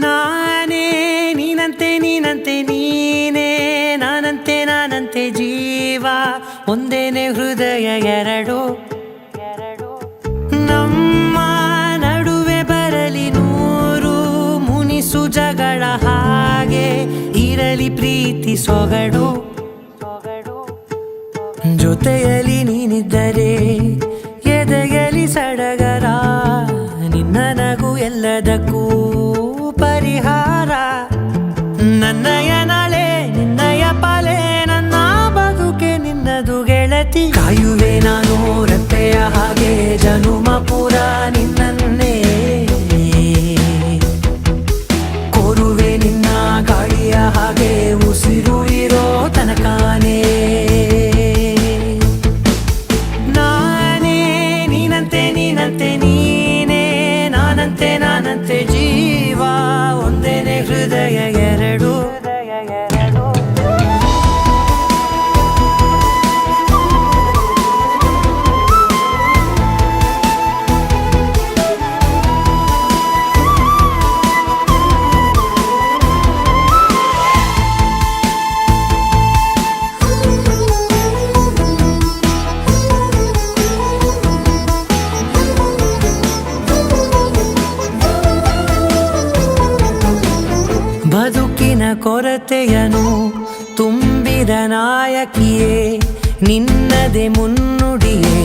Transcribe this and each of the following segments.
ನಾನೇ ನೀನಂತೆ ನೀನಂತೆ ನೀನೇ ನಾನಂತೆ ನಾನಂತೆ ಜೀವ ಒಂದೇನೆ ಹೃದಯ ಎರಡು ನಮ್ಮ ನಡುವೆ ಬರಲಿ ನೂರು ಮುನಿಸು ಜಗಳ ಹಾಗೆ ಇರಲಿ ಪ್ರೀತಿ ಸೊಗಡು ಜೊತೆಯಲ್ಲಿ ನೀನಿದ್ದರೆ ಎದೆಯಲಿ ಸಡಗರ ನಿನ್ನ ನಗು ಎಲ್ಲದಕ್ಕೂ ಪರಿಹಾರ ನನ್ನಯ ನಾಳೆ ನಿನ್ನಯ ಪಾಲೆ ನನ್ನ ಬದುಕೆ ನಿನ್ನದು ಗೆಳತಿ ಕಾಯುವೆ ನಾನು ರೆಪ್ಪೆಯ ಹಾಗೆ ಜನುಮ ಪುರ ನಿನ್ನನ್ನೇ ಕೋರುವೆ ನಿನ್ನ ಗಾಳಿಯ ಹಾಗೆ ಉಸಿರು ಇರೋ ತನಕಾನೇ ನಾನೇ ನೀನಂತೆ ನೀನಂತೆ ನೀನೇ ನಾನಂತೆ ನಾನಂತೆ ಜೀವ ಒಂದೇನೆ ಹೃದಯ ಎರಡು ಬದುಕಿನ ಕೊರತೆಯನು ತುಂಬಿದ ನಾಯಕಿಯೇ ನಿನ್ನದೆ ಮುನ್ನುಡಿಯೇ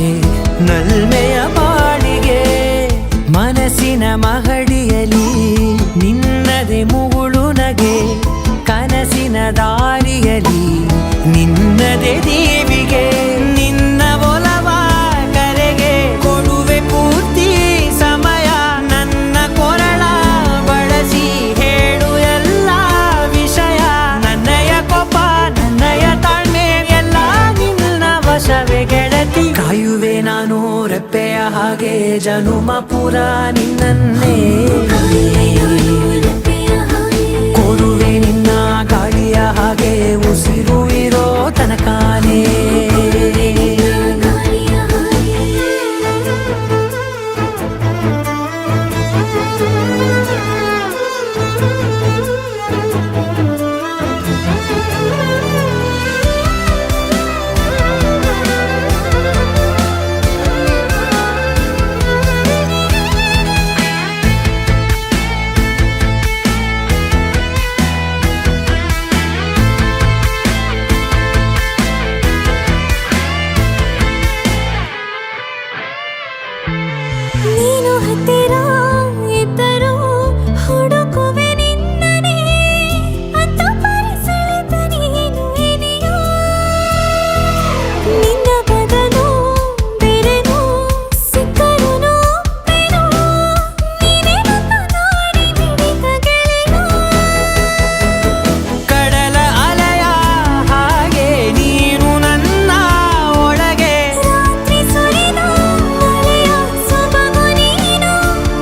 ನಲ್ಮೆಯ ಬಾಳಿಗೆ ಮನಸ್ಸಿನ ಮಹಡಿಯಲಿ ನಿನ್ನದೆ ಮುಗುಳು ನಗೆ ಕನಸಿನ ದಾರಿಯಲಿ ನಿನ್ನದೆ ದೇವಿಗೆ ನಿನ್ನ ಒಲವ ಕರೆಗೆ ಕೊಡುವೆ ಪೂರ್ತಿ ಸಮಯ ನನ್ನ ಕೊರಳ ಬಳಸಿ ಹೇಳು ಎಲ್ಲ ವಿಷಯ ನನ್ನಯ ಕೋಪ ನನ್ನಯ ತಾಳ್ಮೆ ಎಲ್ಲ ನಿನ್ನ ವಶವೇ ಗೆಳತಿ ಕಾಯುವೆ ನಾನು ರೆಪ್ಪೆಯ ಹಾಗೆ ಜನುಮ ಪುರ ನಿನ್ನನ್ನೇ ಕೋರುವೆ ನಿನ್ನ ಗಾಳಿಯ ಹಾಗೆ ಉಸಿರು ಇರೋ ತನಕಾನೇ ನೀನು ಹತ್ತಿರ ಇದ್ದರೂ ಹುಡುಕುವೆ ನಿನ್ನನೇ ಅಂತ ಪರಿಸಳಿತ ನೀನು ಇದೆಯೋ ನಿನ್ನ ಬದಲು ಬೇರೆನೋ ಸಿಕ್ಕರೂ ಬೇನೋ ನೀನೇ ನನ್ನ ನಾಡಿ ಮಿಡಿತ ಗೆಳೆಯೋ ಕಡಲ ಅಲೆಯ ಹಾಗೆ ನೀನು ನನ್ನ ಒಳಗೆ ರಾತ್ರಿ ಸುರಿದ ಮಳೆಯ ಸೊಬಗು ನೀನು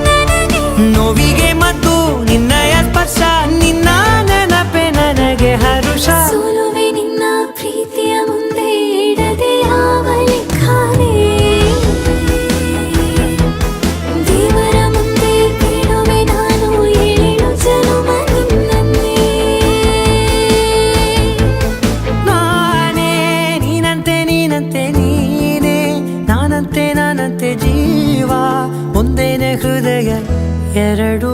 ನನಗೆ ನೋವಿಗೆ ಮದ್ದು ನಿನ್ನಯ ಸ್ಪರ್ಶ ನಿನ್ನ ನೆನಪೆ ನನಗೆ ಹರುಷ ಸೋಲುವೆ ನಿನ್ನ ಪ್ರೀತಿಯ ಮುಂದೆ ಇಡದೆ ಯಾವ ಲೆಕ್ಕನೇ ದೇವರ ಮುಂದೆ ಬೇಡುವೆ ನಾನು ಏಳು ಜನುಮ ನಿನ್ನನ್ನೇ ನಾನೇ ನೀನಂತೆ ನೀನಂತೆ ನೀನೇ ನಾನಂತೆ ನಾನಂತೆ ಜೀವ ಒಂದೇನೆ ಹೃದಯ ಎರಡು